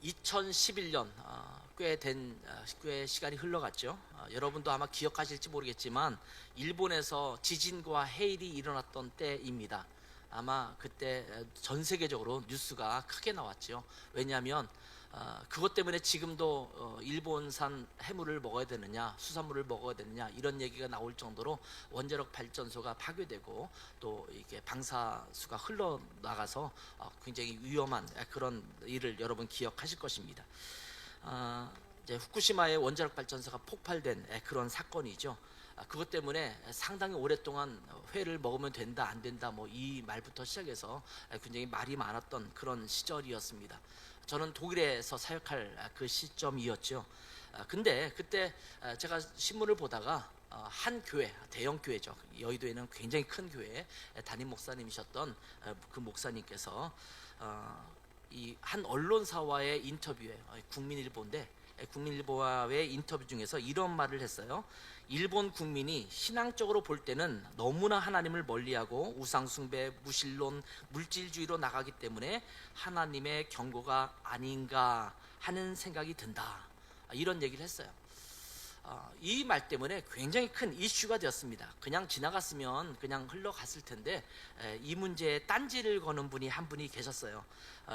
2011년 꽤 시간이 흘러갔죠. 여러분도 아마 기억하실지 모르겠지만 일본에서 지진과 해일이 일어났던 때입니다. 아마 그때 전 세계적으로 뉴스가 크게 나왔죠. 왜냐하면 그것 때문에 지금도 일본산 해물을 먹어야 되느냐, 수산물을 먹어야 되느냐 이런 얘기가 나올 정도로 원자력 발전소가 파괴되고 또 이게 방사수가 흘러나가서 굉장히 위험한 그런 일을 여러분 기억하실 것입니다. 이제 후쿠시마의 원자력 발전소가 폭발된 그런 사건이죠. 그것 때문에 상당히 오랫동안 회를 먹으면 된다 안 된다 뭐 이 말부터 시작해서 굉장히 말이 많았던 그런 시절이었습니다. 저는 독일에서 사역할 그 시점이었죠. 근데 그때 제가 신문을 보다가 한 교회, 대형 교회죠. 여의도에는 굉장히 큰 교회 담임 목사님이셨던 그 목사님께서 이 한 언론사와의 인터뷰에 국민일보인데 국민일보와의 인터뷰 중에서 이런 말을 했어요. 일본 국민이 신앙적으로 볼 때는 너무나 하나님을 멀리하고 우상숭배, 무신론, 물질주의로 나가기 때문에 하나님의 경고가 아닌가 하는 생각이 든다. 이런 얘기를 했어요. 이 말 때문에 굉장히 큰 이슈가 되었습니다. 그냥 지나갔으면 그냥 흘러갔을 텐데 이 문제에 딴지를 거는 분이 한 분이 계셨어요.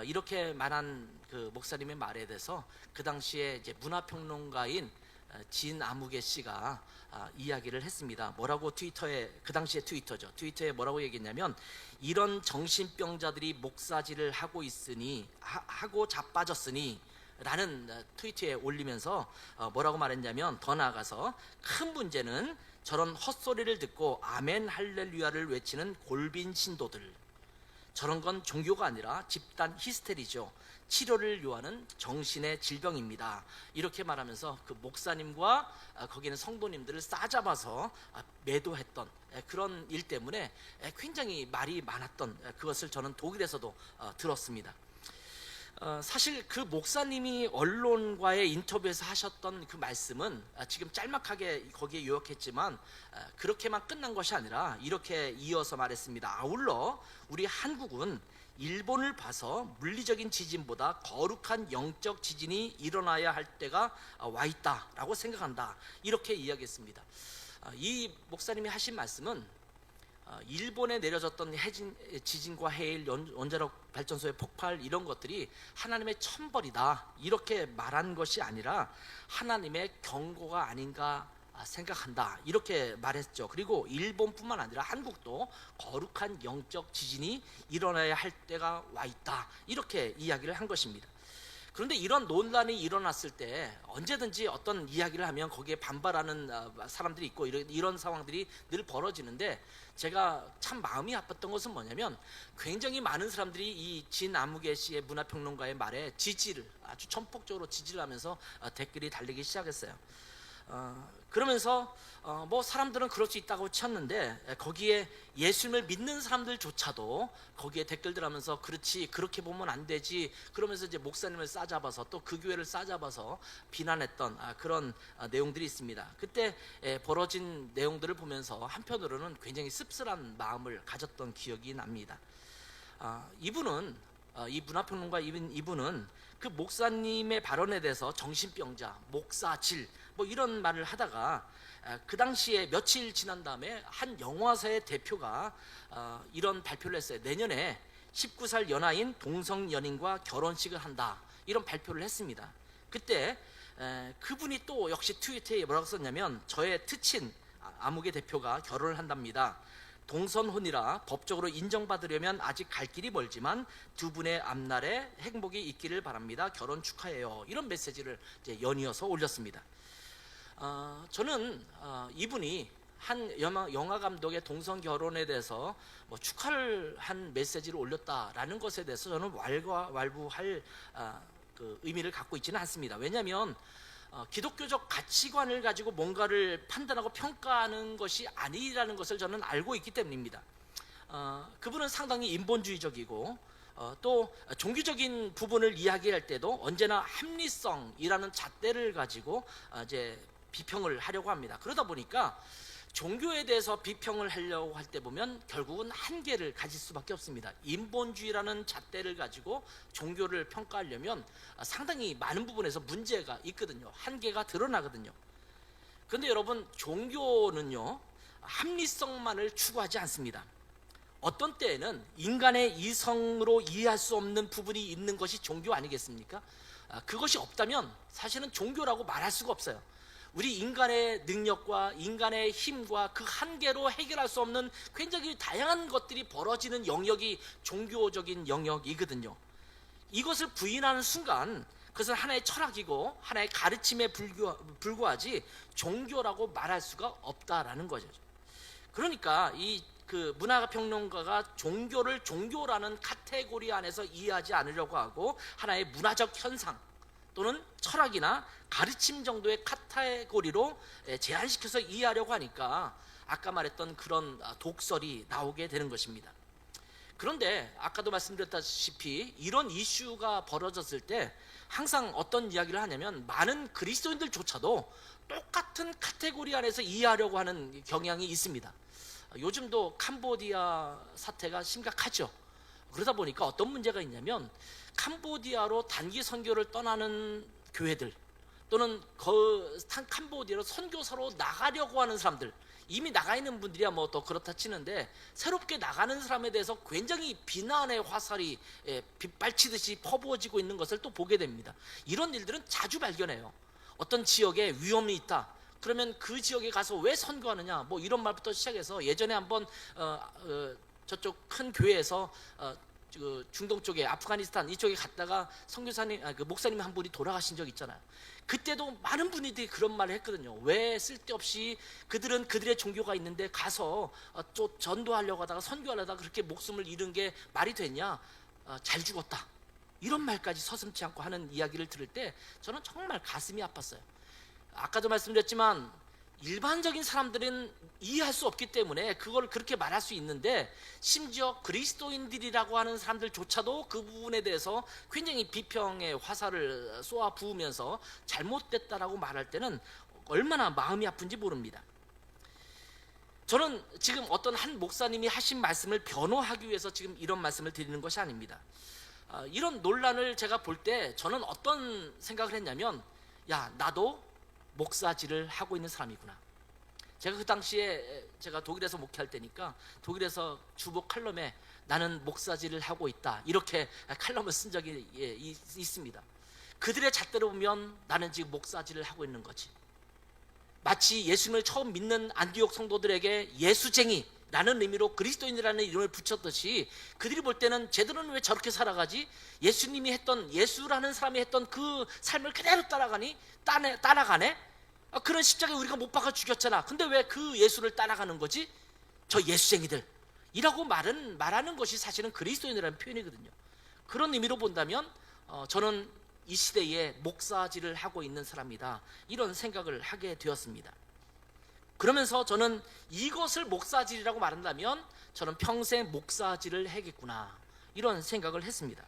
이렇게 말한 그 목사님의 말에 대해서 그 당시에 이제 문화평론가인 진아무개 씨가 이야기를 했습니다. 뭐라고 트위터에, 그 당시에 트위터죠. 트위터에 뭐라고 얘기했냐면, 이런 정신병자들이 목사질을 하고 있으니 하고 자빠졌으니 라는 트위터에 올리면서 뭐라고 말했냐면, 더 나아가서 큰 문제는 저런 헛소리를 듣고 아멘 할렐루야를 외치는 골빈 신도들, 저런 건 종교가 아니라 집단 히스테리죠. 치료를 요하는 정신의 질병입니다. 이렇게 말하면서 그 목사님과 거기는 성도님들을 싸잡아서 매도했던 그런 일 때문에 굉장히 말이 많았던 그것을 저는 독일에서도 들었습니다. 사실 그 목사님이 언론과의 인터뷰에서 하셨던 그 말씀은 지금 짤막하게 거기에 요약했지만 그렇게만 끝난 것이 아니라 이렇게 이어서 말했습니다. 아울러 우리 한국은 일본을 봐서 물리적인 지진보다 거룩한 영적 지진이 일어나야 할 때가 와 있다라고 생각한다. 이렇게 이야기했습니다. 이 목사님이 하신 말씀은 일본에 내려졌던 지진과 해일, 원자력 발전소의 폭발 이런 것들이 하나님의 천벌이다 이렇게 말한 것이 아니라 하나님의 경고가 아닌가 생각한다 이렇게 말했죠. 그리고 일본뿐만 아니라 한국도 거룩한 영적 지진이 일어나야 할 때가 와 있다 이렇게 이야기를 한 것입니다. 그런데 이런 논란이 일어났을 때 언제든지 어떤 이야기를 하면 거기에 반발하는 사람들이 있고 이런 상황들이 늘 벌어지는데, 제가 참 마음이 아팠던 것은 뭐냐면 굉장히 많은 사람들이 이 진아무개 씨의 문화평론가의 말에 지지를, 아주 전폭적으로 지지를 하면서 댓글이 달리기 시작했어요. 그러면서 뭐 사람들은 그럴 수 있다고 쳤는데 거기에 예수님을 믿는 사람들조차도 거기에 댓글들 하면서 그렇지, 그렇게 보면 안 되지, 그러면서 이제 목사님을 싸잡아서 또 그 교회를 싸잡아서 비난했던 그런 내용들이 있습니다. 그때 벌어진 내용들을 보면서 한편으로는 굉장히 씁쓸한 마음을 가졌던 기억이 납니다. 이분은 이 문화평론가 이분은 그 목사님의 발언에 대해서 정신병자, 목사질 뭐 이런 말을 하다가 그 당시에 며칠 지난 다음에 한 영화사의 대표가 이런 발표를 했어요. 내년에 19살 연하인 동성 연인과 결혼식을 한다 이런 발표를 했습니다. 그때 그분이 또 역시 트위터에 뭐라고 썼냐면, 저의 특친 아무개 대표가 결혼을 한답니다. 동선혼이라 법적으로 인정받으려면 아직 갈 길이 멀지만 두 분의 앞날에 행복이 있기를 바랍니다. 결혼 축하해요. 이런 메시지를 이제 연이어서 올렸습니다. 저는 이분이 한 영화 감독의 동성 결혼에 대해서 뭐 축하를 한 메시지를 올렸다라는 것에 대해서 저는 왈가왈부할 그 의미를 갖고 있지는 않습니다. 왜냐하면 기독교적 가치관을 가지고 뭔가를 판단하고 평가하는 것이 아니라는 것을 저는 알고 있기 때문입니다. 그분은 상당히 인본주의적이고 또 종교적인 부분을 이야기할 때도 언제나 합리성이라는 잣대를 가지고 이제 비평을 하려고 합니다. 그러다 보니까 종교에 대해서 비평을 하려고 할 때 보면 결국은 한계를 가질 수밖에 없습니다. 인본주의라는 잣대를 가지고 종교를 평가하려면 상당히 많은 부분에서 문제가 있거든요. 한계가 드러나거든요. 그런데 여러분, 종교는요 합리성만을 추구하지 않습니다. 어떤 때에는 인간의 이성으로 이해할 수 없는 부분이 있는 것이 종교 아니겠습니까? 그것이 없다면 사실은 종교라고 말할 수가 없어요. 우리 인간의 능력과 인간의 힘과 그 한계로 해결할 수 없는 굉장히 다양한 것들이 벌어지는 영역이 종교적인 영역이거든요. 이것을 부인하는 순간 그것은 하나의 철학이고 하나의 가르침에 불과하지 종교라고 말할 수가 없다라는 거죠. 그러니까 그 문화평론가가 종교를 종교라는 카테고리 안에서 이해하지 않으려고 하고 하나의 문화적 현상 또는 철학이나 가르침 정도의 카테고리로 제한시켜서 이해하려고 하니까 아까 말했던 그런 독설이 나오게 되는 것입니다. 그런데 아까도 말씀드렸다시피 이런 이슈가 벌어졌을 때 항상 어떤 이야기를 하냐면 많은 그리스도인들조차도 똑같은 카테고리 안에서 이해하려고 하는 경향이 있습니다. 요즘도 캄보디아 사태가 심각하죠. 그러다 보니까 어떤 문제가 있냐면 캄보디아로 단기 선교를 떠나는 교회들 또는 캄보디아로 선교사로 나가려고 하는 사람들, 이미 나가 있는 분들이야 뭐 또 그렇다 치는데 새롭게 나가는 사람에 대해서 굉장히 비난의 화살이 빗발치듯이 퍼부어지고 있는 것을 또 보게 됩니다. 이런 일들은 자주 발견해요. 어떤 지역에 위험이 있다, 그러면 그 지역에 가서 왜 선교하느냐, 뭐 이런 말부터 시작해서 예전에 한번 저쪽 큰 교회에서 중동 쪽에 아프가니스탄 이쪽에 갔다가 선교사님, 그 목사님 한 분이 돌아가신 적 있잖아요. 그때도 많은 분들이 그런 말을 했거든요. 왜 쓸데없이 그들은 그들의 종교가 있는데 가서 또 전도하려고 하다가 선교하려다가 그렇게 목숨을 잃은 게 말이 되냐, 잘 죽었다, 이런 말까지 서슴지 않고 하는 이야기를 들을 때 저는 정말 가슴이 아팠어요. 아까도 말씀드렸지만 일반적인 사람들은 이해할 수 없기 때문에 그걸 그렇게 말할 수 있는데 심지어 그리스도인들이라고 하는 사람들조차도 그 부분에 대해서 굉장히 비평의 화살을 쏘아 부으면서 잘못됐다라고 말할 때는 얼마나 마음이 아픈지 모릅니다. 저는 지금 어떤 한 목사님이 하신 말씀을 변호하기 위해서 지금 이런 말씀을 드리는 것이 아닙니다. 이런 논란을 제가 볼 때 저는 어떤 생각을 했냐면, 야, 나도 목사질을 하고 있는 사람이구나. 제가 그 당시에 제가 독일에서 목회할 때니까 독일에서 주보 칼럼에 나는 목사질을 하고 있다, 이렇게 칼럼을 쓴 적이 있습니다. 그들의 잣대로 보면 나는 지금 목사질을 하고 있는 거지. 마치 예수님을 처음 믿는 안디옥 성도들에게 예수쟁이라는 의미로 그리스도인이라는 이름을 붙였듯이 그들이 볼 때는 쟤들은 왜 저렇게 살아가지? 예수님이 했던, 예수라는 사람이 했던 그 삶을 그대로 따라가네? 그런 십자가에 우리가 못 박아 죽였잖아. 근데 왜 그 예수를 따라가는 거지? 저 예수쟁이들 이라고 말하는 것이 사실은 그리스도인이라는 표현이거든요. 그런 의미로 본다면 저는 이 시대에 목사질을 하고 있는 사람이다, 이런 생각을 하게 되었습니다. 그러면서 저는 이것을 목사질이라고 말한다면 저는 평생 목사질을 해야겠구나, 이런 생각을 했습니다.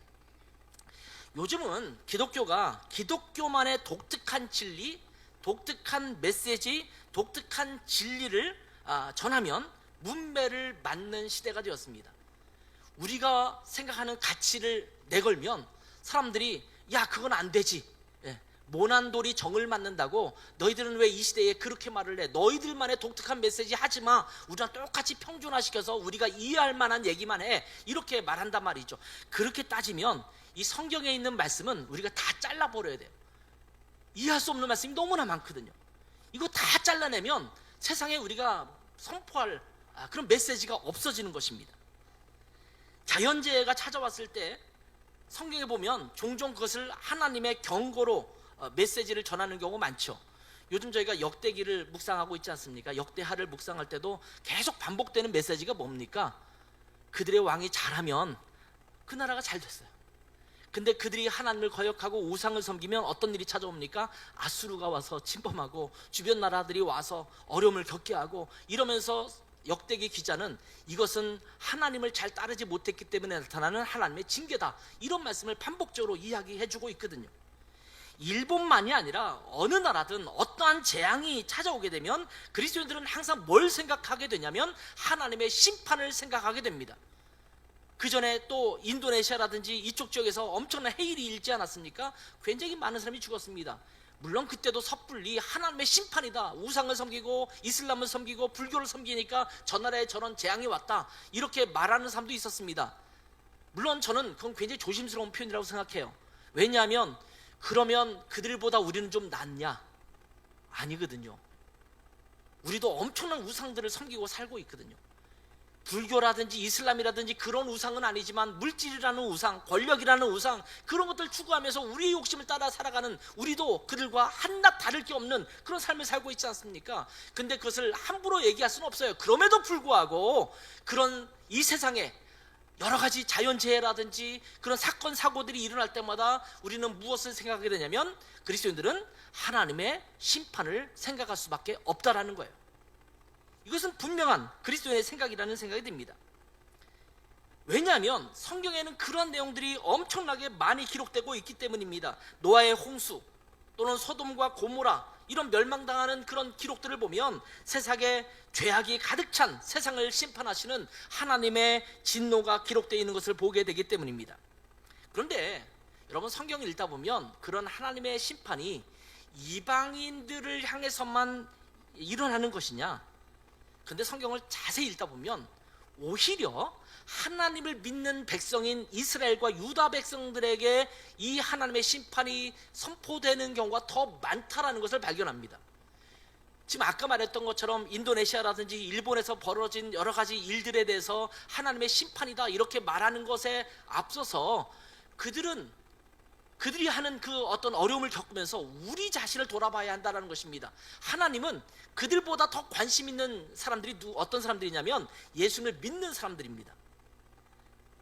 요즘은 기독교가 기독교만의 독특한 진리, 독특한 메시지, 독특한 진리를 전하면 문매를 맞는 시대가 되었습니다. 우리가 생각하는 가치를 내걸면 사람들이 야, 그건 안 되지, 모난돌이 정을 맞는다고 너희들은 왜 이 시대에 그렇게 말을 해, 너희들만의 독특한 메시지 하지마, 우리랑 똑같이 평준화시켜서 우리가 이해할 만한 얘기만 해, 이렇게 말한단 말이죠. 그렇게 따지면 이 성경에 있는 말씀은 우리가 다 잘라버려야 돼요. 이해할 수 없는 말씀이 너무나 많거든요. 이거 다 잘라내면 세상에 우리가 선포할 그런 메시지가 없어지는 것입니다. 자연재해가 찾아왔을 때 성경에 보면 종종 그것을 하나님의 경고로 메시지를 전하는 경우가 많죠. 요즘 저희가 역대기를 묵상하고 있지 않습니까? 역대하를 묵상할 때도 계속 반복되는 메시지가 뭡니까? 그들의 왕이 잘하면 그 나라가 잘 됐어요. 근데 그들이 하나님을 거역하고 우상을 섬기면 어떤 일이 찾아옵니까? 아수르가 와서 침범하고 주변 나라들이 와서 어려움을 겪게 하고, 이러면서 역대기 기자는 이것은 하나님을 잘 따르지 못했기 때문에 나타나는 하나님의 징계다, 이런 말씀을 반복적으로 이야기해주고 있거든요. 일본만이 아니라 어느 나라든 어떠한 재앙이 찾아오게 되면 그리스도인들은 항상 뭘 생각하게 되냐면 하나님의 심판을 생각하게 됩니다. 그 전에 또 인도네시아라든지 이쪽 지역에서 엄청난 해일이 일지 않았습니까? 굉장히 많은 사람이 죽었습니다. 물론 그때도 섣불리 하나님의 심판이다, 우상을 섬기고 이슬람을 섬기고 불교를 섬기니까 저 나라에 저런 재앙이 왔다, 이렇게 말하는 사람도 있었습니다. 물론 저는 그건 굉장히 조심스러운 표현이라고 생각해요. 왜냐하면 그러면 그들보다 우리는 좀 낫냐? 아니거든요. 우리도 엄청난 우상들을 섬기고 살고 있거든요. 불교라든지 이슬람이라든지 그런 우상은 아니지만 물질이라는 우상, 권력이라는 우상, 그런 것들 추구하면서 우리의 욕심을 따라 살아가는 우리도 그들과 한낱 다를 게 없는 그런 삶을 살고 있지 않습니까? 근데 그것을 함부로 얘기할 수는 없어요. 그럼에도 불구하고 그런 이 세상에 여러 가지 자연재해라든지 그런 사건 사고들이 일어날 때마다 우리는 무엇을 생각하게 되냐면 그리스도인들은 하나님의 심판을 생각할 수밖에 없다라는 거예요. 이것은 분명한 그리스도인의 생각이라는 생각이 듭니다. 왜냐하면 성경에는 그런 내용들이 엄청나게 많이 기록되고 있기 때문입니다. 노아의 홍수 또는 소돔과 고모라, 이런 멸망당하는 그런 기록들을 보면 세상에 죄악이 가득 찬 세상을 심판하시는 하나님의 진노가 기록되어 있는 것을 보게 되기 때문입니다. 그런데 여러분, 성경을 읽다 보면 그런 하나님의 심판이 이방인들을 향해서만 일어나는 것이냐? 근데 성경을 자세히 읽다 보면 오히려 하나님을 믿는 백성인 이스라엘과 유다 백성들에게 이 하나님의 심판이 선포되는 경우가 더 많다라는 것을 발견합니다. 지금 아까 말했던 것처럼 인도네시아라든지 일본에서 벌어진 여러 가지 일들에 대해서 하나님의 심판이다 이렇게 말하는 것에 앞서서 그들이 하는 그 어떤 어려움을 겪으면서 우리 자신을 돌아봐야 한다는 것입니다. 하나님은 그들보다 더 관심 있는 사람들이 어떤 사람들이냐면 예수를 믿는 사람들입니다.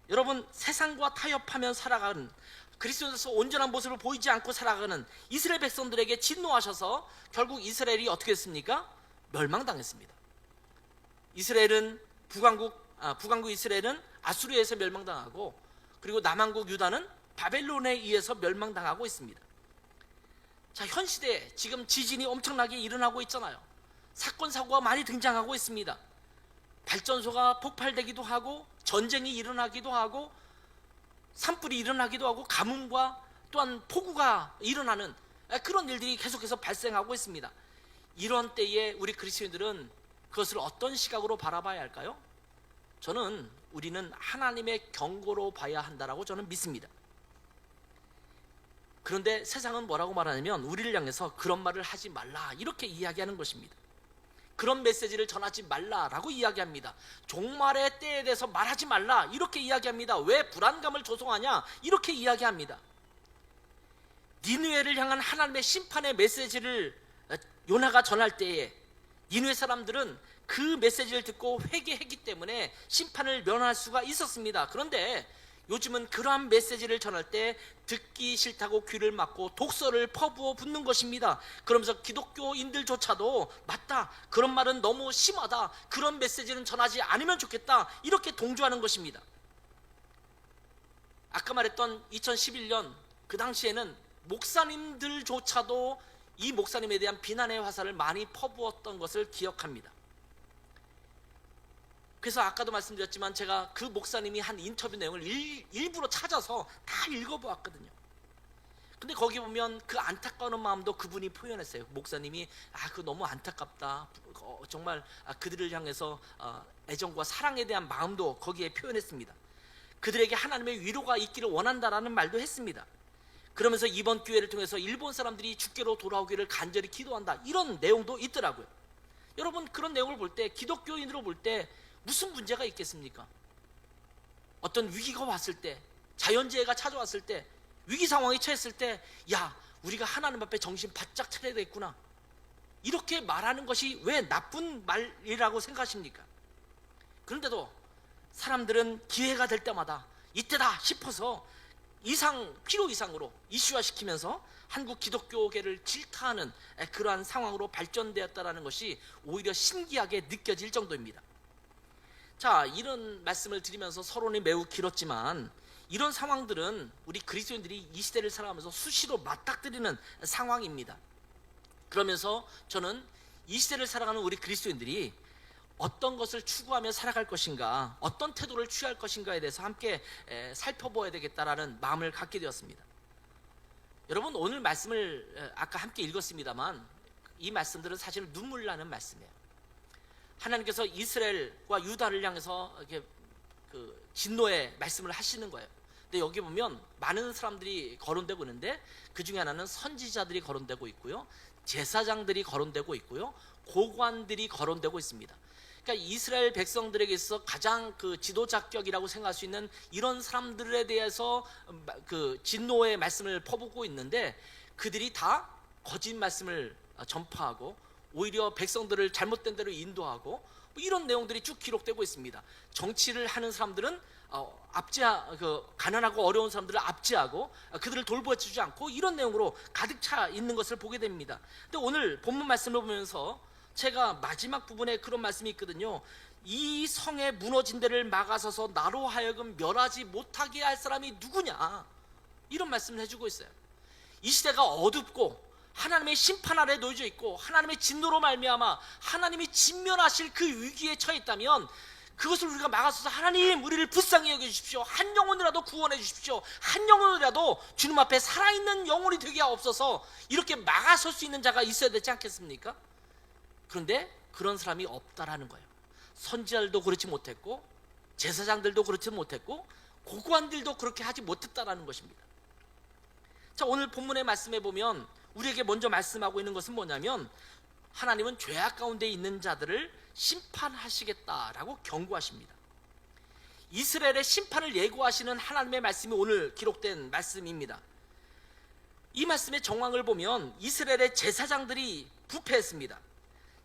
여러분, 세상과 타협하며 살아가는, 그리스도에서 온전한 모습을 보이지 않고 살아가는 이스라엘 백성들에게 진노하셔서 결국 이스라엘이 어떻게 했습니까? 멸망당했습니다. 이스라엘은 북왕국 이스라엘은 아수르에서 멸망당하고, 그리고 남왕국 유다는 바벨론에 의해서 멸망당하고 있습니다. 자, 현 시대에 지금 지진이 엄청나게 일어나고 있잖아요. 사건 사고가 많이 등장하고 있습니다. 발전소가 폭발되기도 하고, 전쟁이 일어나기도 하고, 산불이 일어나기도 하고, 가뭄과 또한 폭우가 일어나는 그런 일들이 계속해서 발생하고 있습니다. 이런 때에 우리 그리스도인들은 그것을 어떤 시각으로 바라봐야 할까요? 저는 우리는 하나님의 경고로 봐야 한다라고 저는 믿습니다. 그런데 세상은 뭐라고 말하냐면 우리를 향해서 그런 말을 하지 말라 이렇게 이야기하는 것입니다. 그런 메시지를 전하지 말라라고 이야기합니다. 종말의 때에 대해서 말하지 말라 이렇게 이야기합니다. 왜 불안감을 조성하냐 이렇게 이야기합니다. 니느웨를 향한 하나님의 심판의 메시지를 요나가 전할 때에 니느웨 사람들은 그 메시지를 듣고 회개했기 때문에 심판을 면할 수가 있었습니다. 그런데 요즘은 그러한 메시지를 전할 때 듣기 싫다고 귀를 막고 독서를 퍼부어 붓는 것입니다. 그러면서 기독교인들조차도 맞다, 그런 말은 너무 심하다, 그런 메시지는 전하지 않으면 좋겠다 이렇게 동조하는 것입니다. 아까 말했던 2011년 그 당시에는 목사님들조차도 이 목사님에 대한 비난의 화살을 많이 퍼부었던 것을 기억합니다. 그래서 아까도 말씀드렸지만 제가 그 목사님이 한 인터뷰 내용을 일부러 찾아서 다 읽어보았거든요. 근데 거기 보면 그 안타까운 마음도 그분이 표현했어요. 목사님이 그거 너무 안타깝다, 정말 그들을 향해서 애정과 사랑에 대한 마음도 거기에 표현했습니다. 그들에게 하나님의 위로가 있기를 원한다라는 말도 했습니다. 그러면서 이번 기회를 통해서 일본 사람들이 주께로 돌아오기를 간절히 기도한다 이런 내용도 있더라고요. 여러분, 그런 내용을 볼 때, 기독교인으로 볼 때 무슨 문제가 있겠습니까? 어떤 위기가 왔을 때, 자연재해가 찾아왔을 때, 위기 상황에 처했을 때, 야, 우리가 하나님 앞에 정신 바짝 차려야 되겠구나 이렇게 말하는 것이 왜 나쁜 말이라고 생각하십니까? 그런데도 사람들은 기회가 될 때마다 이때다 싶어서 필요 이상으로 이슈화시키면서 한국 기독교계를 질타하는 그러한 상황으로 발전되었다는 것이 오히려 신기하게 느껴질 정도입니다. 자, 이런 말씀을 드리면서 서론이 매우 길었지만 이런 상황들은 우리 그리스도인들이 이 시대를 살아가면서 수시로 맞닥뜨리는 상황입니다. 그러면서 저는 이 시대를 살아가는 우리 그리스도인들이 어떤 것을 추구하며 살아갈 것인가, 어떤 태도를 취할 것인가에 대해서 함께 살펴봐야 되겠다라는 마음을 갖게 되었습니다. 여러분, 오늘 말씀을 아까 함께 읽었습니다만 이 말씀들은 사실 눈물 나는 말씀이에요. 하나님께서 이스라엘과 유다를 향해서 이렇게 진노의 말씀을 하시는 거예요. 근데 여기 보면 많은 사람들이 거론되고 있는데 그 중에 하나는 선지자들이 거론되고 있고요, 제사장들이 거론되고 있고요, 고관들이 거론되고 있습니다. 그러니까 이스라엘 백성들에게 있어 가장 지도자격이라고 생각할 수 있는 이런 사람들에 대해서 진노의 말씀을 퍼붓고 있는데, 그들이 다 거짓 말씀을 전파하고 오히려 백성들을 잘못된 대로 인도하고 이런 내용들이 쭉 기록되고 있습니다. 정치를 하는 사람들은 가난하고 어려운 사람들을 압제하고 그들을 돌보아주지 않고 이런 내용으로 가득 차 있는 것을 보게 됩니다. 근데 오늘 본문 말씀을 보면서 제가 마지막 부분에 그런 말씀이 있거든요. 이 성에 무너진 데를 막아서서 나로 하여금 멸하지 못하게 할 사람이 누구냐, 이런 말씀을 해주고 있어요. 이 시대가 어둡고 하나님의 심판 아래 놓여져 있고 하나님의 진노로 말미암아 하나님이 진멸하실 그 위기에 처해 있다면 그것을 우리가 막아서서 하나님 우리를 불쌍히 여겨주십시오, 한 영혼이라도 구원해 주십시오, 한 영혼이라도 주님 앞에 살아있는 영혼이 되게 하옵소서, 이렇게 막아설 수 있는 자가 있어야 되지 않겠습니까? 그런데 그런 사람이 없다라는 거예요. 선지자들도 그렇지 못했고 제사장들도 그렇지 못했고 고관들도 그렇게 하지 못했다라는 것입니다. 자, 오늘 본문의 말씀에 보면 우리에게 먼저 말씀하고 있는 것은 뭐냐면 하나님은 죄악 가운데 있는 자들을 심판하시겠다라고 경고하십니다. 이스라엘의 심판을 예고하시는 하나님의 말씀이 오늘 기록된 말씀입니다. 이 말씀의 정황을 보면 이스라엘의 제사장들이 부패했습니다.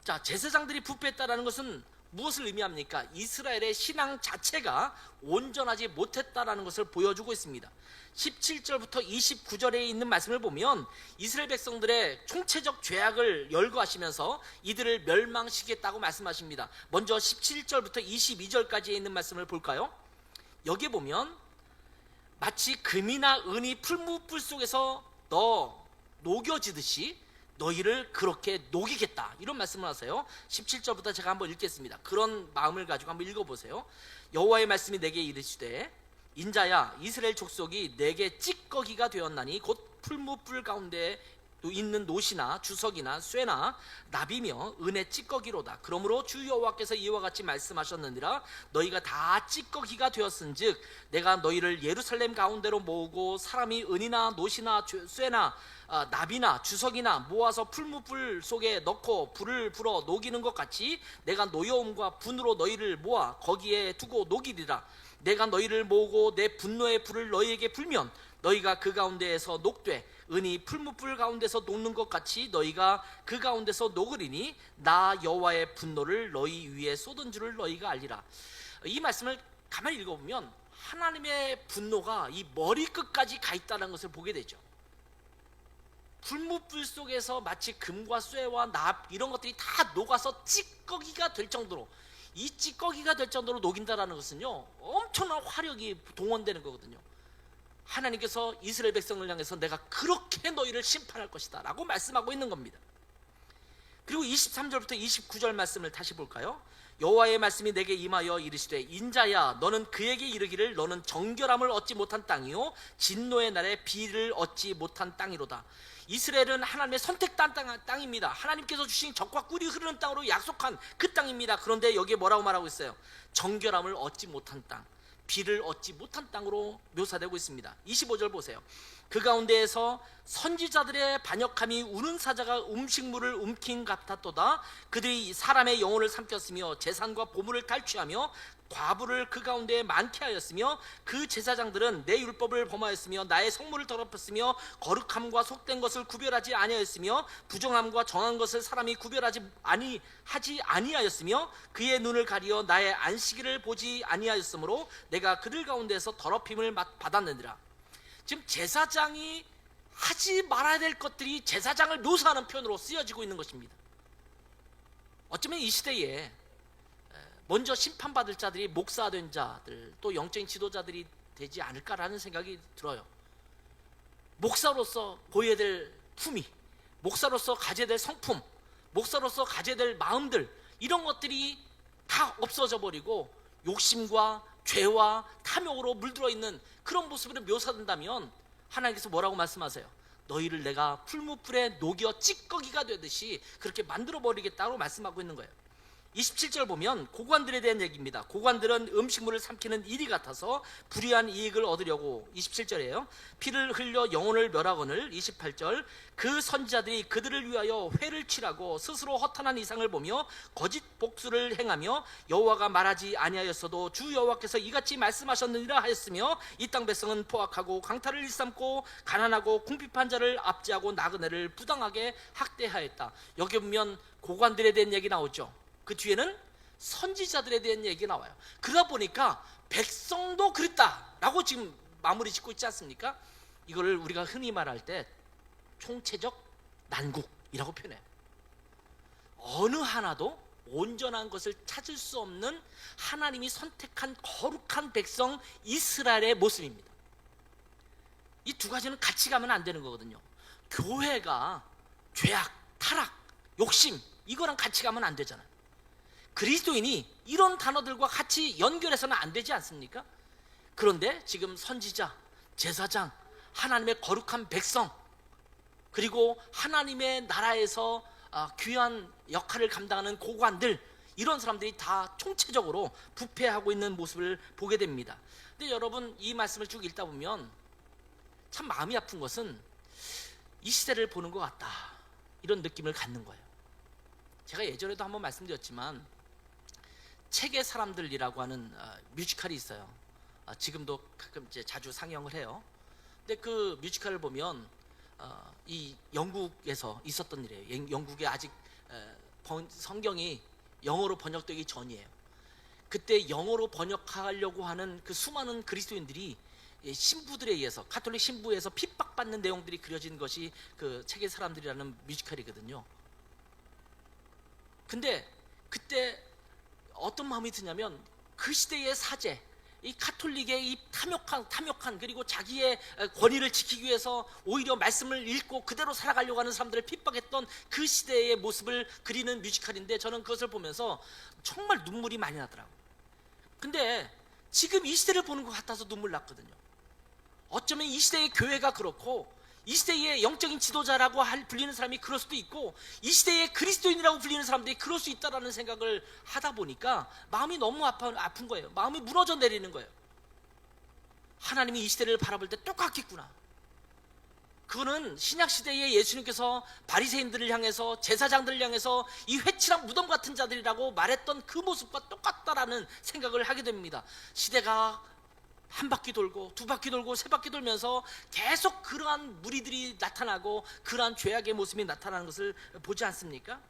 자, 제사장들이 부패했다는 것은 무엇을 의미합니까? 이스라엘의 신앙 자체가 온전하지 못했다라는 것을 보여주고 있습니다. 17절부터 29절에 있는 말씀을 보면 이스라엘 백성들의 총체적 죄악을 열거하시면서 이들을 멸망시키겠다고 말씀하십니다. 먼저 17절부터 22절까지에 있는 말씀을 볼까요? 여기에 보면 마치 금이나 은이 풀무불 속에서 녹여지듯이 너희를 그렇게 녹이겠다, 이런 말씀을 하세요. 17절부터 제가 한번 읽겠습니다. 그런 마음을 가지고 한번 읽어보세요. 여호와의 말씀이 내게 이르시되 인자야, 이스라엘 족속이 내게 찌꺼기가 되었나니 곧 풀무불 가운데 있는 노시나 주석이나 쇠나 납이며 은의 찌꺼기로다. 그러므로 주 여호와께서 이와 같이 말씀하셨느니라. 너희가 다 찌꺼기가 되었은즉 내가 너희를 예루살렘 가운데로 모으고 사람이 은이나 노시나 쇠나 납이나 주석이나 모아서 풀무불 속에 넣고 불을 불어 녹이는 것 같이 내가 노여움과 분으로 너희를 모아 거기에 두고 녹이리라. 내가 너희를 모으고 내 분노의 불을 너희에게 불면 너희가 그 가운데에서 녹되 은이 풀무불 가운데서 녹는 것 같이 너희가 그 가운데서 녹으리니 나 여호와의 분노를 너희 위에 쏟은 줄을 너희가 알리라. 이 말씀을 가만히 읽어보면 하나님의 분노가 이 머리끝까지 가 있다는 것을 보게 되죠. 풀무불 속에서 마치 금과 쇠와 납 이런 것들이 다 녹아서 찌꺼기가 될 정도로, 이 찌꺼기가 될 정도로 녹인다는 것은요 엄청난 화력이 동원되는 거거든요. 하나님께서 이스라엘 백성을 향해서 내가 그렇게 너희를 심판할 것이다 라고 말씀하고 있는 겁니다. 그리고 23절부터 29절 말씀을 다시 볼까요? 여호와의 말씀이 내게 임하여 이르시되 인자야, 너는 그에게 이르기를 너는 정결함을 얻지 못한 땅이요 진노의 날에 비를 얻지 못한 땅이로다. 이스라엘은 하나님의 선택한 땅입니다. 하나님께서 주신 적과 꿀이 흐르는 땅으로 약속한 그 땅입니다. 그런데 여기에 뭐라고 말하고 있어요? 정결함을 얻지 못한 땅, 비를 얻지 못한 땅으로 묘사되고 있습니다. 25절 보세요. 그 가운데에서 선지자들의 반역함이 우는 사자가 음식물을 움킨 같았도다. 그들이 사람의 영혼을 삼켰으며 재산과 보물을 탈취하며 과부를 그 가운데 많게 하였으며 그 제사장들은 내 율법을 범하였으며 나의 성물을 더럽혔으며 거룩함과 속된 것을 구별하지 아니하였으며 부정함과 정한 것을 사람이 구별하지 아니하였으며 그의 눈을 가리어 나의 안식일을 보지 아니하였으므로 내가 그들 가운데서 더럽힘을 받았느니라. 지금 제사장이 하지 말아야 될 것들이 제사장을 묘사하는 표현으로 쓰여지고 있는 것입니다. 어쩌면 이 시대에 먼저 심판받을 자들이 목사된 자들, 또 영적인 지도자들이 되지 않을까라는 생각이 들어요. 목사로서 보여야 될 품위, 목사로서 가져야 될 성품, 목사로서 가져야 될 마음들, 이런 것들이 다 없어져 버리고 욕심과 죄와 탐욕으로 물들어 있는 그런 모습으로 묘사된다면 하나님께서 뭐라고 말씀하세요? 너희를 내가 풀무불에 녹여 찌꺼기가 되듯이 그렇게 만들어 버리겠다고 말씀하고 있는 거예요. 27절 보면 고관들에 대한 얘기입니다. 고관들은 음식물을 삼키는 일이 같아서 불의한 이익을 얻으려고, 27절이에요. 피를 흘려 영혼을 멸하거늘, 28절. 그 선지자들이 그들을 위하여 회를 치라고 스스로 허탄한 이상을 보며 거짓 복수를 행하며 여호와가 말하지 아니하였어도 주 여호와께서 이같이 말씀하셨느니라 하였으며 이 땅 백성은 포악하고 강탈을 일삼고 가난하고 궁핍한 자를 압제하고 나그네를 부당하게 학대하였다. 여기 보면 고관들에 대한 얘기 나오죠. 그 뒤에는 선지자들에 대한 얘기가 나와요. 그러다 보니까 백성도 그랬다라고 지금 마무리 짓고 있지 않습니까? 이거를 우리가 흔히 말할 때 총체적 난국이라고 표현해요. 어느 하나도 온전한 것을 찾을 수 없는 하나님이 선택한 거룩한 백성 이스라엘의 모습입니다. 이 두 가지는 같이 가면 안 되는 거거든요. 교회가 죄악, 타락, 욕심, 이거랑 같이 가면 안 되잖아요. 그리스도인이 이런 단어들과 같이 연결해서는 안 되지 않습니까? 그런데 지금 선지자, 제사장, 하나님의 거룩한 백성, 그리고 하나님의 나라에서 귀한 역할을 감당하는 고관들, 이런 사람들이 다 총체적으로 부패하고 있는 모습을 보게 됩니다. 근데 여러분, 이 말씀을 쭉 읽다 보면 참 마음이 아픈 것은 이 시대를 보는 것 같다, 이런 느낌을 갖는 거예요. 제가 예전에도 한번 말씀드렸지만 책의 사람들이라고 하는 뮤지컬이 있어요. 지금도 가끔 이제 자주 상영을 해요. 근데 그 뮤지컬을 보면 이 영국에서 있었던 일이에요. 영국에 아직 성경이 영어로 번역되기 전이에요. 그때 영어로 번역하려고 하는 그 수많은 그리스도인들이 신부들에 의해서, 가톨릭 신부에서 핍박받는 내용들이 그려진 것이 그 책의 사람들이라는 뮤지컬이거든요. 근데 그때 어떤 마음이 드냐면 그 시대의 사제, 이 가톨릭의 이 탐욕한 그리고 자기의 권위를 지키기 위해서 오히려 말씀을 읽고 그대로 살아가려고 하는 사람들을 핍박했던 그 시대의 모습을 그리는 뮤지컬인데, 저는 그것을 보면서 정말 눈물이 많이 나더라고요. 근데 지금 이 시대를 보는 것 같아서 눈물 났거든요. 어쩌면 이 시대의 교회가 그렇고, 이 시대의 영적인 지도자라고 불리는 사람이 그럴 수도 있고, 이 시대의 그리스도인이라고 불리는 사람들이 그럴 수 있다라는 생각을 하다 보니까 마음이 너무 아픈 거예요. 마음이 무너져 내리는 거예요. 하나님이 이 시대를 바라볼 때 똑같겠구나. 그거는 신약시대에 예수님께서 바리새인들을 향해서, 제사장들을 향해서 이 회칠한 무덤 같은 자들이라고 말했던 그 모습과 똑같다라는 생각을 하게 됩니다. 시대가 한 바퀴 돌고 두 바퀴 돌고 세 바퀴 돌면서 계속 그러한 무리들이 나타나고 그러한 죄악의 모습이 나타나는 것을 보지 않습니까?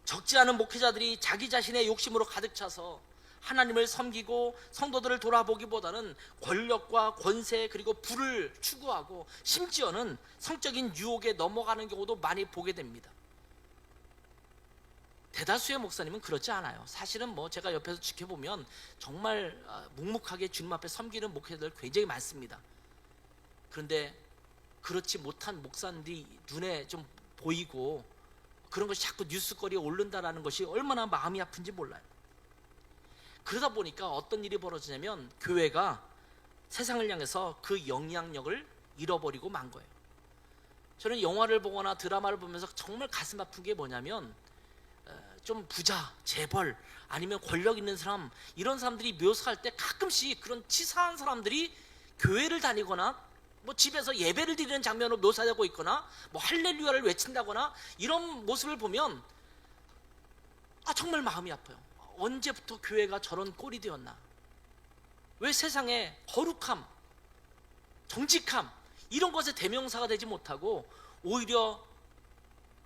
적지 않은 목회자들이 자기 자신의 욕심으로 가득 차서 하나님을 섬기고 성도들을 돌아보기보다는 권력과 권세 그리고 부를 추구하고 심지어는 성적인 유혹에 넘어가는 경우도 많이 보게 됩니다. 대다수의 목사님은 그렇지 않아요. 사실은 뭐 제가 옆에서 지켜보면 정말 묵묵하게 주님 앞에 섬기는 목회자들 굉장히 많습니다. 그런데 그렇지 못한 목사님들이 눈에 좀 보이고 그런 것이 자꾸 뉴스거리에 오른다는 것이 얼마나 마음이 아픈지 몰라요. 그러다 보니까 어떤 일이 벌어지냐면 교회가 세상을 향해서 그 영향력을 잃어버리고 만 거예요. 저는 영화를 보거나 드라마를 보면서 정말 가슴 아픈 게 뭐냐면 좀 부자, 재벌, 아니면 권력 있는 사람, 이런 사람들이 묘사할 때 가끔씩 그런 치사한 사람들이 교회를 다니거나 뭐 집에서 예배를 드리는 장면으로 묘사되고 있거나 뭐 할렐루야를 외친다거나 이런 모습을 보면 정말 마음이 아파요. 언제부터 교회가 저런 꼴이 되었나? 왜 세상에 거룩함, 정직함 이런 것의 대명사가 되지 못하고 오히려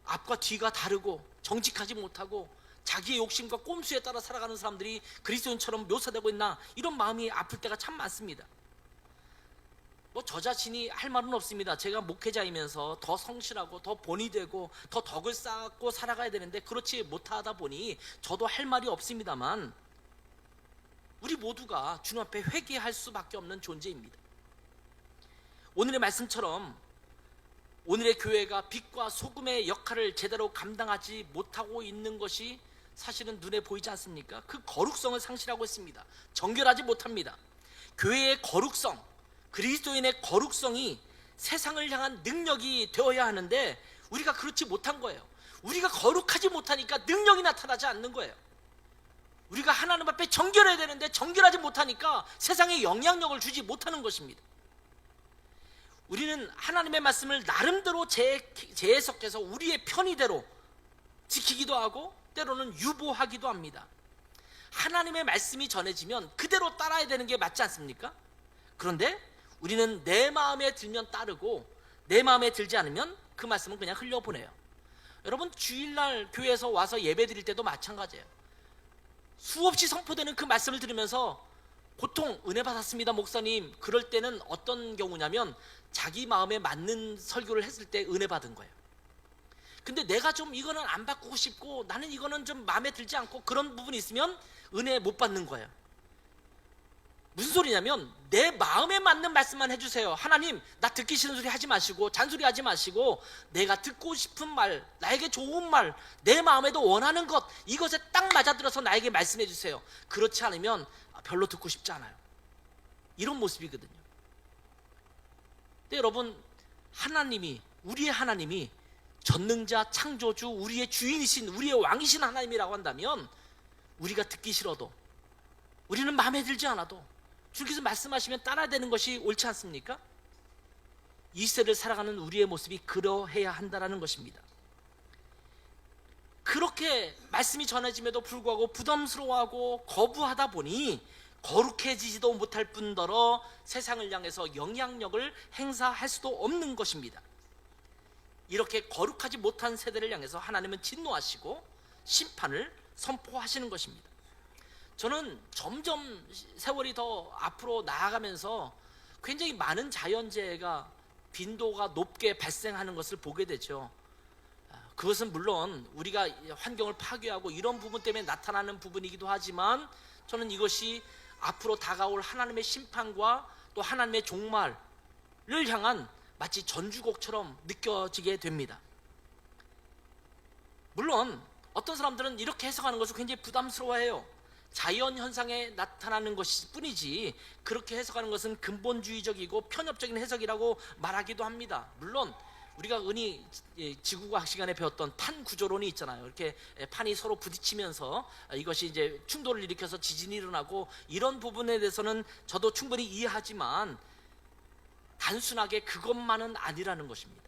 앞과 뒤가 다르고 정직하지 못하고 자기의 욕심과 꼼수에 따라 살아가는 사람들이 그리스도인처럼 묘사되고 있나, 이런 마음이 아플 때가 참 많습니다. 뭐 저 자신이 할 말은 없습니다. 제가 목회자이면서 더 성실하고 더 본이 되고 더 덕을 쌓고 살아가야 되는데 그렇지 못하다 보니 저도 할 말이 없습니다만, 우리 모두가 주님 앞에 회개할 수밖에 없는 존재입니다. 오늘의 말씀처럼 오늘의 교회가 빛과 소금의 역할을 제대로 감당하지 못하고 있는 것이 사실은 눈에 보이지 않습니까? 그 거룩성을 상실하고 있습니다. 정결하지 못합니다. 교회의 거룩성, 그리스도인의 거룩성이 세상을 향한 능력이 되어야 하는데 우리가 그렇지 못한 거예요. 우리가 거룩하지 못하니까 능력이 나타나지 않는 거예요. 우리가 하나님 앞에 정결해야 되는데 정결하지 못하니까 세상에 영향력을 주지 못하는 것입니다. 우리는 하나님의 말씀을 나름대로 재해석해서 우리의 편의대로 지키기도 하고 때로는 유보하기도 합니다. 하나님의 말씀이 전해지면 그대로 따라야 되는 게 맞지 않습니까? 그런데 우리는 내 마음에 들면 따르고 내 마음에 들지 않으면 그 말씀은 그냥 흘려보내요. 여러분, 주일날 교회에서 와서 예배 드릴 때도 마찬가지예요. 수없이 선포되는 그 말씀을 들으면서 보통 은혜 받았습니다 목사님, 그럴 때는 어떤 경우냐면 자기 마음에 맞는 설교를 했을 때 은혜 받은 거예요. 근데 내가 좀 이거는 안 바꾸고 싶고 나는 이거는 좀 마음에 들지 않고 그런 부분이 있으면 은혜 못 받는 거예요. 무슨 소리냐면 내 마음에 맞는 말씀만 해주세요. 하나님, 나 듣기 싫은 소리 하지 마시고 잔소리 하지 마시고 내가 듣고 싶은 말, 나에게 좋은 말, 내 마음에도 원하는 것, 이것에 딱 맞아들어서 나에게 말씀해 주세요. 그렇지 않으면 별로 듣고 싶지 않아요. 이런 모습이거든요. 근데 여러분, 하나님이, 우리의 하나님이 전능자, 창조주, 우리의 주인이신, 우리의 왕이신 하나님이라고 한다면 우리가 듣기 싫어도, 우리는 마음에 들지 않아도 주께서 말씀하시면 따라야 되는 것이 옳지 않습니까? 이 세대를 살아가는 우리의 모습이 그러해야 한다는 것입니다. 그렇게 말씀이 전해짐에도 불구하고 부담스러워하고 거부하다 보니 거룩해지지도 못할 뿐더러 세상을 향해서 영향력을 행사할 수도 없는 것입니다. 이렇게 거룩하지 못한 세대를 향해서 하나님은 진노하시고 심판을 선포하시는 것입니다. 저는 점점 세월이 더 앞으로 나아가면서 굉장히 많은 자연재해가 빈도가 높게 발생하는 것을 보게 되죠. 그것은 물론 우리가 환경을 파괴하고 이런 부분 때문에 나타나는 부분이기도 하지만 저는 이것이 앞으로 다가올 하나님의 심판과 또 하나님의 종말을 향한 마치 전주곡처럼 느껴지게 됩니다. 물론 어떤 사람들은 이렇게 해석하는 것을 굉장히 부담스러워해요. 자연현상에 나타나는 것일 뿐이지 그렇게 해석하는 것은 근본주의적이고 편협적인 해석이라고 말하기도 합니다. 물론 우리가 흔히 지구과학 시간에 배웠던 판 구조론이 있잖아요. 이렇게 판이 서로 부딪히면서 이것이 이제 충돌을 일으켜서 지진이 일어나고 이런 부분에 대해서는 저도 충분히 이해하지만 단순하게 그것만은 아니라는 것입니다.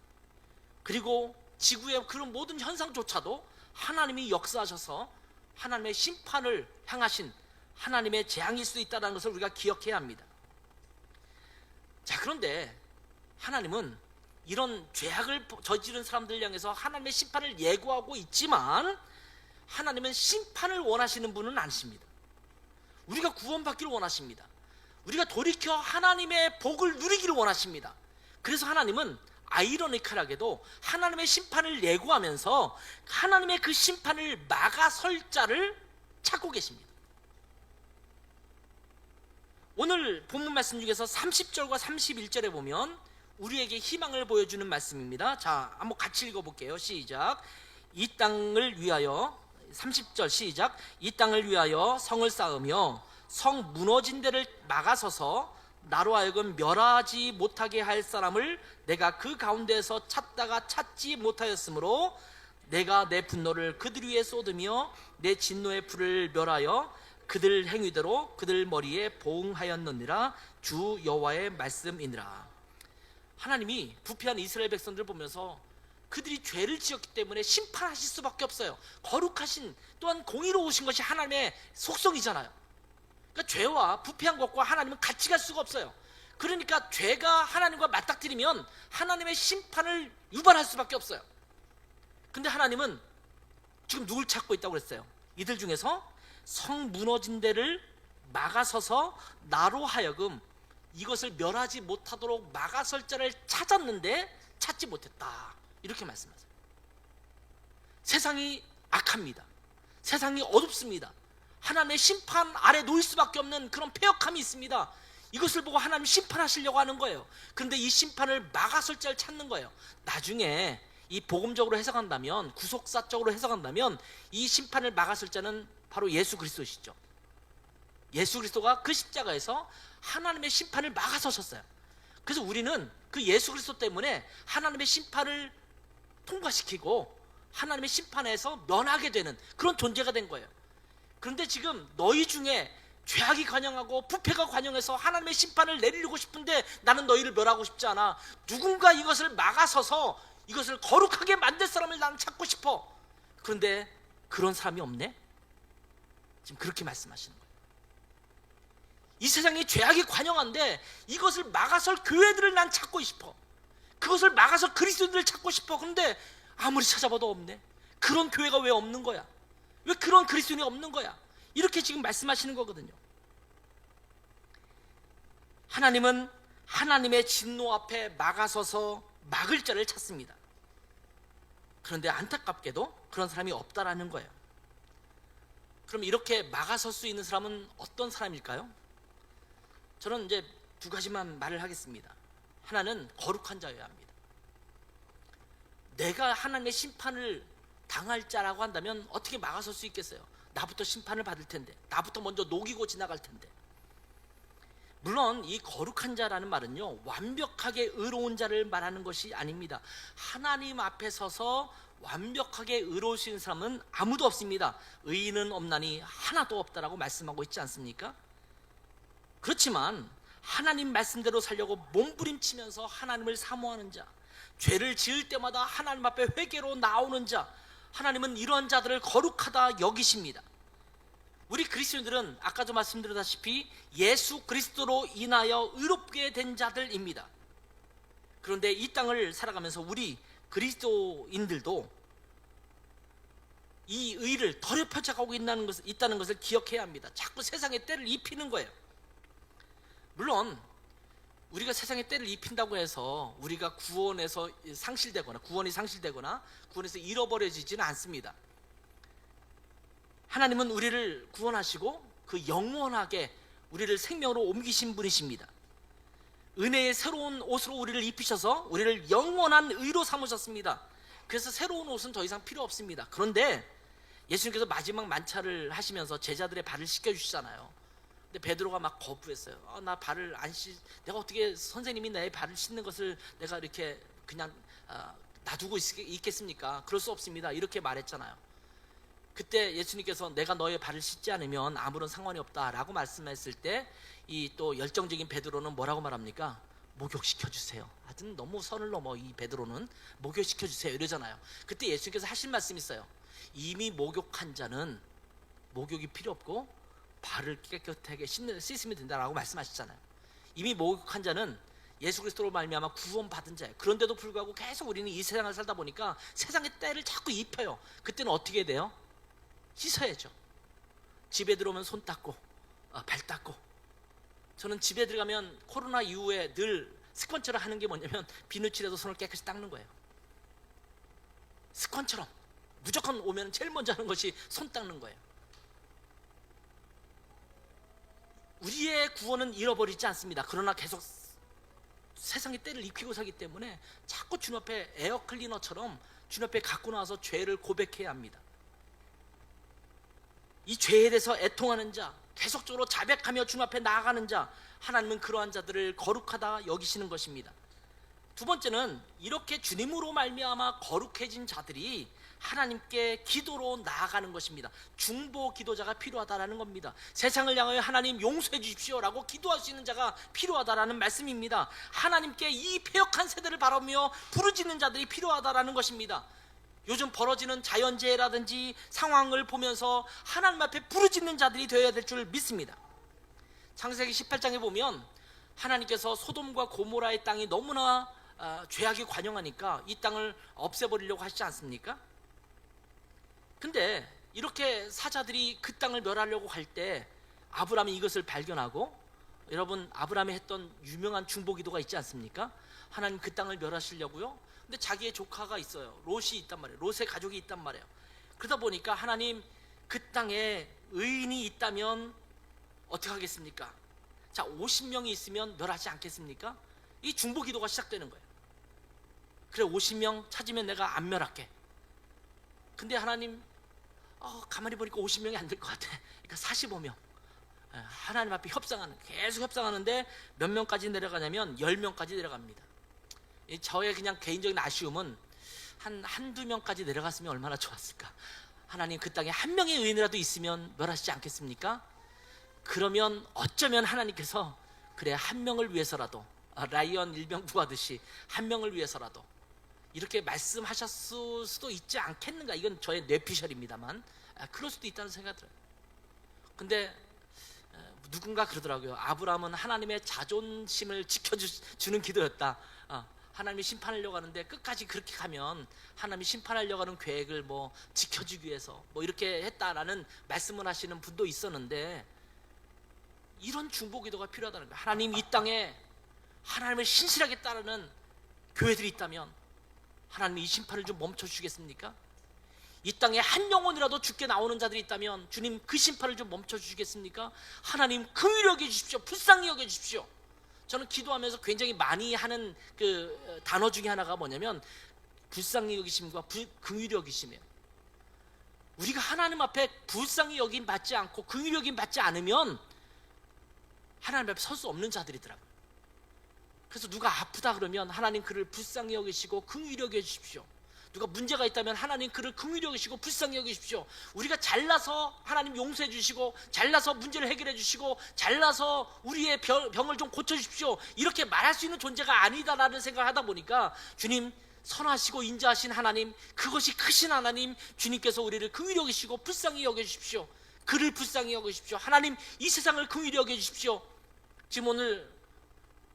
그리고 지구의 그런 모든 현상조차도 하나님이 역사하셔서 하나님의 심판을 향하신 하나님의 재앙일 수도 있다는 것을 우리가 기억해야 합니다. 자, 그런데 하나님은 이런 죄악을 저지른 사람들 향해서 하나님의 심판을 예고하고 있지만 하나님은 심판을 원하시는 분은 아니십니다. 우리가 구원받기를 원하십니다. 우리가 돌이켜 하나님의 복을 누리기를 원하십니다. 그래서 하나님은 아이러니컬하게도 하나님의 심판을 예고하면서 하나님의 그 심판을 막아설 자를 찾고 계십니다. 오늘 본문 말씀 중에서 30절과 31절에 보면 우리에게 희망을 보여주는 말씀입니다. 자, 한번 같이 읽어볼게요. 시작. 이 땅을 위하여, 30절 시작. 이 땅을 위하여 성을 쌓으며 성 무너진 데를 막아서서 나로 하여금 멸하지 못하게 할 사람을 내가 그 가운데에서 찾다가 찾지 못하였으므로 내가 내 분노를 그들 위에 쏟으며 내 진노의 불을 멸하여 그들 행위대로 그들 머리에 보응하였느니라. 주 여호와의 말씀이니라. 하나님이 부패한 이스라엘 백성들을 보면서 그들이 죄를 지었기 때문에 심판하실 수밖에 없어요. 거룩하신 또한 공의로우신 것이 하나님의 속성이잖아요. 그러니까 죄와 부패한 것과 하나님은 같이 갈 수가 없어요. 그러니까 죄가 하나님과 맞닥뜨리면 하나님의 심판을 유발할 수밖에 없어요. 근데 하나님은 지금 누굴 찾고 있다고 그랬어요? 이들 중에서 성 무너진 데를 막아서서 나로 하여금 이것을 멸하지 못하도록 막아설 자를 찾았는데 찾지 못했다, 이렇게 말씀하세요. 세상이 악합니다. 세상이 어둡습니다. 하나님의 심판 아래 놓일 수밖에 없는 그런 패역함이 있습니다. 이것을 보고 하나님 심판하시려고 하는 거예요. 그런데 이 심판을 막아설 자를 찾는 거예요. 나중에 이 복음적으로 해석한다면, 구속사적으로 해석한다면 이 심판을 막아설 자는 바로 예수 그리스도시죠. 예수 그리스도가 그 십자가에서 하나님의 심판을 막아서셨어요. 그래서 우리는 그 예수 그리스도 때문에 하나님의 심판을 통과시키고 하나님의 심판에서 면하게 되는 그런 존재가 된 거예요. 그런데 지금 너희 중에 죄악이 관영하고 부패가 관영해서 하나님의 심판을 내리려고 싶은데 나는 너희를 멸하고 싶지 않아. 누군가 이것을 막아서서 이것을 거룩하게 만들 사람을 나는 찾고 싶어. 그런데 그런 사람이 없네? 지금 그렇게 말씀하시는 거예요. 이 세상에 죄악이 관영한데 이것을 막아설 교회들을 난 찾고 싶어. 그것을 막아서 그리스도인들을 찾고 싶어. 그런데 아무리 찾아봐도 없네. 그런 교회가 왜 없는 거야? 왜 그런 그리스도인이 없는 거야? 이렇게 지금 말씀하시는 거거든요. 하나님은 하나님의 진노 앞에 막아서서 막을 자를 찾습니다. 그런데 안타깝게도 그런 사람이 없다라는 거예요. 그럼 이렇게 막아설 수 있는 사람은 어떤 사람일까요? 저는 이제 두 가지만 말을 하겠습니다. 하나는 거룩한 자여야 합니다. 내가 하나님의 심판을 당할 자라고 한다면 어떻게 막아설 수 있겠어요? 나부터 심판을 받을 텐데, 나부터 먼저 녹이고 지나갈 텐데. 물론 이 거룩한 자라는 말은요, 완벽하게 의로운 자를 말하는 것이 아닙니다. 하나님 앞에 서서 완벽하게 의로우신 사람은 아무도 없습니다. 의인은 없나니 하나도 없다라고 말씀하고 있지 않습니까? 그렇지만 하나님 말씀대로 살려고 몸부림치면서 하나님을 사모하는 자, 죄를 지을 때마다 하나님 앞에 회개로 나오는 자, 하나님은 이러한 자들을 거룩하다 여기십니다. 우리 그리스도인들은 아까도 말씀드렸다시피 예수 그리스도로 인하여 의롭게 된 자들입니다. 그런데 이 땅을 살아가면서 우리 그리스도인들도 이 의를 더럽혀져가고 있다는 것을 기억해야 합니다. 자꾸 세상에 때를 입히는 거예요. 물론 우리가 세상에 때를 입힌다고 해서 우리가 구원에서 상실되거나 구원에서 잃어버려지지는 않습니다. 하나님은 우리를 구원하시고 그 영원하게 우리를 생명으로 옮기신 분이십니다. 은혜의 새로운 옷으로 우리를 입히셔서 우리를 영원한 의로 삼으셨습니다. 그래서 새로운 옷은 더 이상 필요 없습니다. 그런데 예수님께서 마지막 만찬을 하시면서 제자들의 발을 씻겨주시잖아요. 근데 베드로가 막 거부했어요. 나 발을 안 내가 어떻게 선생님이 내 발을 씻는 것을 내가 이렇게 그냥 놔두고 있겠습니까? 그럴 수 없습니다. 이렇게 말했잖아요. 그때 예수님께서 내가 너의 발을 씻지 않으면 아무런 상관이 없다라고 말씀했을 때 이 또 열정적인 베드로는 뭐라고 말합니까? 목욕시켜주세요. 하여튼 너무 선을 넘어 이 베드로는 목욕시켜주세요 이러잖아요. 그때 예수님께서 하신 말씀이 있어요. 이미 목욕한 자는 목욕이 필요 없고 발을 깨끗하게 씻으면 된다라고 말씀하셨잖아요. 이미 목욕한 자는 예수 그리스도로 말미암아 구원받은 자예요. 그런데도 불구하고 계속 우리는 이 세상을 살다 보니까 세상의 때를 자꾸 입혀요. 그때는 어떻게 돼요? 씻어야죠. 집에 들어오면 손 닦고 발 닦고. 저는 집에 들어가면 코로나 이후에 늘 습관처럼 하는 게 뭐냐면 비누칠해서 손을 깨끗이 닦는 거예요. 습관처럼 무조건 오면 제일 먼저 하는 것이 손 닦는 거예요. 우리의 구원은 잃어버리지 않습니다. 그러나 계속 세상의 때를 입히고 살기 때문에 자꾸 주님 앞에 에어클리너처럼 주님 앞에 갖고 나와서 죄를 고백해야 합니다. 이 죄에 대해서 애통하는 자, 계속적으로 자백하며 주님 앞에 나아가는 자, 하나님은 그러한 자들을 거룩하다 여기시는 것입니다. 두 번째는 이렇게 주님으로 말미암아 거룩해진 자들이 하나님께 기도로 나아가는 것입니다. 중보 기도자가 필요하다라는 겁니다. 세상을 향하여 하나님 용서해 주십시오라고 기도할 수 있는 자가 필요하다라는 말씀입니다. 하나님께 이 패역한 세대를 바라며 부르짖는 자들이 필요하다라는 것입니다. 요즘 벌어지는 자연재해라든지 상황을 보면서 하나님 앞에 부르짖는 자들이 되어야 될 줄 믿습니다. 창세기 18장에 보면 하나님께서 소돔과 고모라의 땅이 너무나 죄악이 관영하니까 이 땅을 없애버리려고 하시지 않습니까? 근데 이렇게 사자들이 그 땅을 멸하려고 할 때 아브라함이 이것을 발견하고, 여러분 아브라함이 했던 유명한 중보기도가 있지 않습니까? 하나님 그 땅을 멸하시려고요? 근데 자기의 조카가 있어요. 롯이 있단 말이에요. 롯의 가족이 있단 말이에요. 그러다 보니까 하나님 그 땅에 의인이 있다면 어떻게 하겠습니까? 자, 50명이 있으면 멸하지 않겠습니까? 이 중보 기도가 시작되는 거예요. 그래, 50명 찾으면 내가 안 멸할게. 근데 하나님, 가만히 보니까 50명이 안 될 것 같아. 그러니까 45명. 하나님 앞에 계속 협상하는데 몇 명까지 내려가냐면 10명까지 내려갑니다. 저의 그냥 개인적인 아쉬움은 한두 명까지 내려갔으면 얼마나 좋았을까. 하나님, 그 땅에 한 명의 의인이라도 있으면 멸하시지 않겠습니까? 그러면 어쩌면 하나님께서 그래, 한 명을 위해서라도, 라이언 일병 구하듯이 한 명을 위해서라도 이렇게 말씀하셨을 수도 있지 않겠는가. 이건 저의 뇌피셜입니다만 그럴 수도 있다는 생각이 들어요. 근데 누군가 그러더라고요. 아브라함은 하나님의 자존심을 지켜주는 기도였다. 하나님이 심판하려고 하는데 끝까지 그렇게 가면 하나님이 심판하려고 하는 계획을 지켜주기 위해서 이렇게 했다라는 말씀을 하시는 분도 있었는데, 이런 중보 기도가 필요하다는 거예요. 하나님, 이 땅에 하나님을 신실하게 따르는 교회들이 있다면 하나님이 이 심판을 좀 멈춰주시겠습니까? 이 땅에 한 영혼이라도 죽게 나오는 자들이 있다면 주님, 그 심판을 좀 멈춰주시겠습니까? 하나님, 긍휼히 여겨주십시오. 불쌍히 여겨주십시오. 저는 기도하면서 굉장히 많이 하는 그 단어 중에 하나가 뭐냐면 불쌍히 여기심과 긍휼히 여기심이에요. 우리가 하나님 앞에 불쌍히 여김 받지 않고 긍휼히 여김 받지 않으면 하나님 앞에 설 수 없는 자들이더라고요. 그래서 누가 아프다 그러면 하나님, 그를 불쌍히 여기시고 긍휼히 여겨주십시오. 누가 문제가 있다면 하나님, 그를 긍휼히 여기시고 불쌍히 여기십시오. 우리가 잘나서 하나님 용서해 주시고, 잘나서 문제를 해결해 주시고, 잘나서 우리의 병을 좀 고쳐주십시오, 이렇게 말할 수 있는 존재가 아니다라는 생각을 하다 보니까, 주님, 선하시고 인자하신 하나님, 그것이 크신 하나님, 주님께서 우리를 긍휼히 여기시고 불쌍히 여겨주십시오. 그를 불쌍히 여기십시오. 하나님, 이 세상을 긍휼히 여겨주십시오. 지금 오늘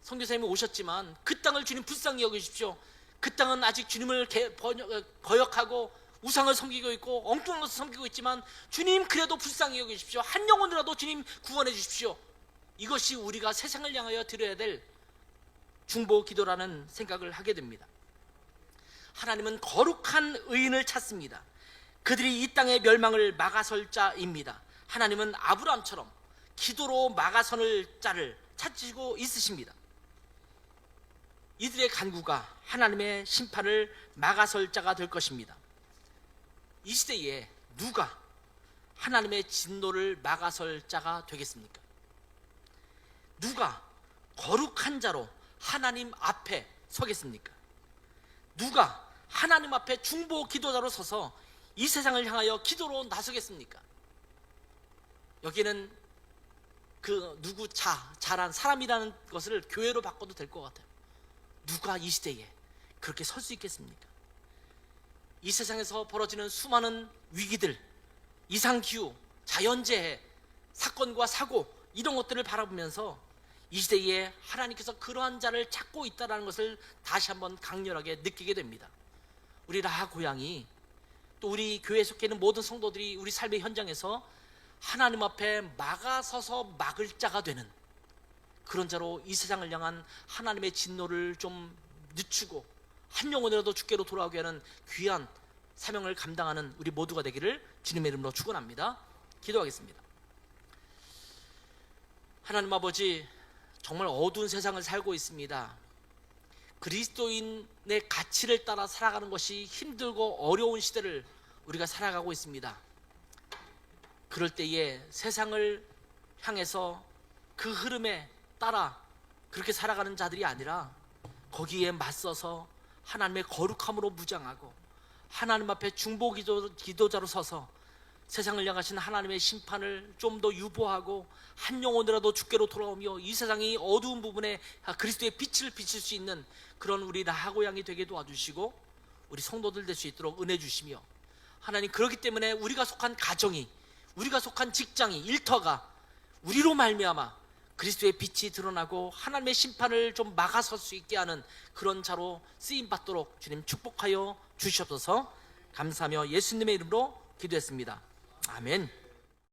선교사님이 오셨지만 그 땅을 주님 불쌍히 여겨주십시오. 그 땅은 아직 주님을 거역하고 우상을 섬기고 있고 엉뚱한 것을 섬기고 있지만 주님, 그래도 불쌍히 여기십시오. 한 영혼이라도 주님 구원해 주십시오. 이것이 우리가 세상을 향하여 드려야 될 중보 기도라는 생각을 하게 됩니다. 하나님은 거룩한 의인을 찾습니다. 그들이 이 땅의 멸망을 막아설 자입니다. 하나님은 아브라함처럼 기도로 막아설 자를 찾으시고 있으십니다. 이들의 간구가 하나님의 심판을 막아설 자가 될 것입니다. 이 시대에 누가 하나님의 진노를 막아설 자가 되겠습니까? 누가 거룩한 자로 하나님 앞에 서겠습니까? 누가 하나님 앞에 중보 기도자로 서서 이 세상을 향하여 기도로 나서겠습니까? 여기는 그 누구 자란 사람이라는 것을 교회로 바꿔도 될 것 같아요. 누가 이 시대에 그렇게 설 수 있겠습니까? 이 세상에서 벌어지는 수많은 위기들, 이상기후, 자연재해, 사건과 사고, 이런 것들을 바라보면서 이 시대에 하나님께서 그러한 자를 찾고 있다는 것을 다시 한번 강렬하게 느끼게 됩니다. 우리 라하 고향이, 또 우리 교회에 속해 있는 모든 성도들이 우리 삶의 현장에서 하나님 앞에 막아서서 막을 자가 되는 그런 자로 이 세상을 향한 하나님의 진노를 좀 늦추고 한 영혼이라도 주께로 돌아오게 하는 귀한 사명을 감당하는 우리 모두가 되기를 주님의 이름으로 축원합니다. 기도하겠습니다. 하나님 아버지, 정말 어두운 세상을 살고 있습니다. 그리스도인의 가치를 따라 살아가는 것이 힘들고 어려운 시대를 우리가 살아가고 있습니다. 그럴 때에 세상을 향해서 그 흐름에 따라 그렇게 살아가는 자들이 아니라 거기에 맞서서 하나님의 거룩함으로 무장하고 하나님 앞에 중보 기도자로 서서 세상을 향하신 하나님의 심판을 좀 더 유보하고 한 영혼이라도 주께로 돌아오며 이 세상이 어두운 부분에 그리스도의 빛을 비칠 수 있는 그런 우리 라하 고향이 되게 도와주시고 우리 성도들 될 수 있도록 은혜 주시며, 하나님, 그렇기 때문에 우리가 속한 가정이, 우리가 속한 직장이, 일터가 우리로 말미암아 그리스도의 빛이 드러나고 하나님의 심판을 좀 막아설 수 있게 하는 그런 자로 쓰임받도록 주님 축복하여 주시옵소서. 감사하며 예수님의 이름으로 기도했습니다. 아멘.